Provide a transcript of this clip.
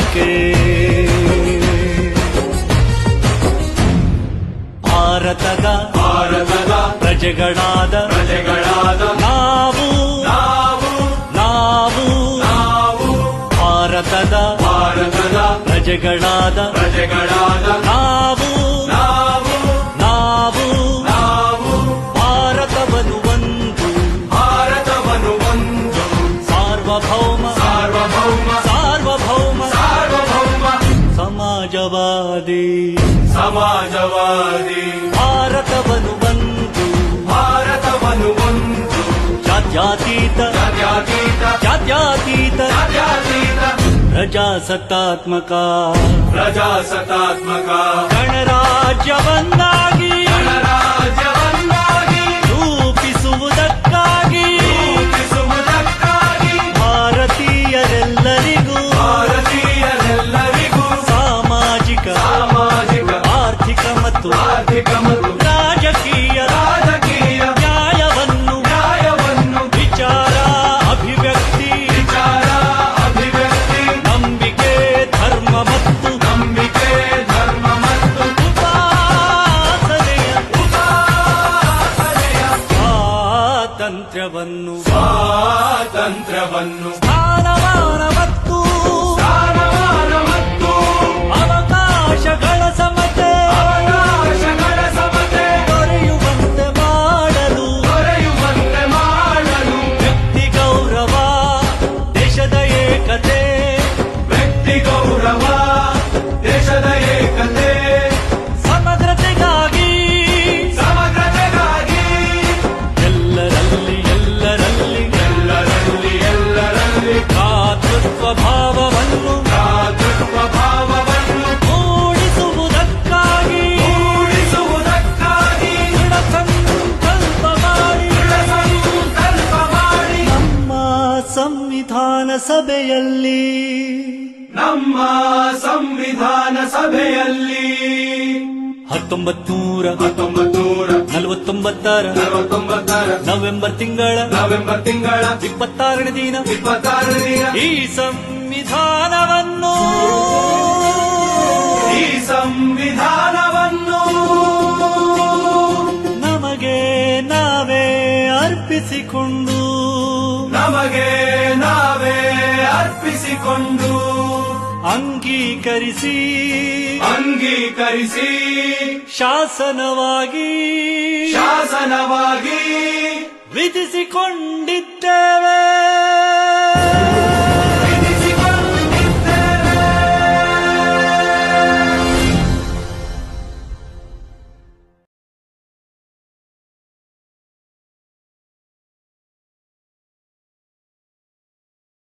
ನಂಬಿಕೆ. ಭಾರತದ ಪ್ರಜೆಗಳಾದ ನಾವು ಭಾರತದ ಪ್ರಜೆಗಳಾದ ನಾವು ಭಾರತವನ್ನು ಒಂದು ಸಾರ್ವಭೌಮ ಸಮಾಜವಾದಿ ಭಾರತವನ್ನು ಒಂದು ಜಾತ್ಯತೀತ ಪ್ರಜಾಸತ್ತಾತ್ಮಕ ಗಣರಾಜ್ಯವನ್ನಾಗಿ ರೂಪಿಸುವುದಕ್ಕಾಗಿ ಭಾರತೀಯರೆಲ್ಲರಿಗೂ ಸಾಮಾಜಿಕ ಆರ್ಥಿಕ ಮತ್ತು ರಾಜಕೀಯ ನ್ಯಾಯವನ್ನು ವಿಚಾರ ಅಭಿವ್ಯಕ್ತಿ ನಂಬಿಕೆ ಧರ್ಮ ಮತ್ತು ಉಪಾಸನೆಯ ಸ್ವಾತಂತ್ರ್ಯವನ್ನು ಸ್ಥಾನಮಾನ ಮತ್ತು ಅವಕಾಶಗಳ ಸಮತೆ ದೊರೆಯುವಂತೆ ಮಾಡಲು ವ್ಯಕ್ತಿ ಗೌರವ ದೇಶದ ಏಕತೆ ಸಮಗ್ರತೆಗಾಗಿ ಎಲ್ಲರಲ್ಲಿ ಭ್ರಾತೃತ್ವ ಭಾವವನ್ನು ಮೂಡಿಸುವುದಕ್ಕಾಗಿ ದೃಢ ಸಂಕಲ್ಪ ಮಾಡಿ ನಮ್ಮ ಸಂವಿಧಾನ ಸಭೆಯಲ್ಲಿ 1949 ನವೆಂಬರ್ ತಿಂಗಳ 26ನೇ ದಿನ ಈ ಸಂವಿಧಾನವನ್ನು ನಮಗೆ ನಾವೇ ಅರ್ಪಿಸಿಕೊಂಡು ಅಂಗೀಕರಿಸಿ ಶಾಸನವಾಗಿ ವಿಧಿಸಿಕೊಂಡಿದ್ದೇವೆ.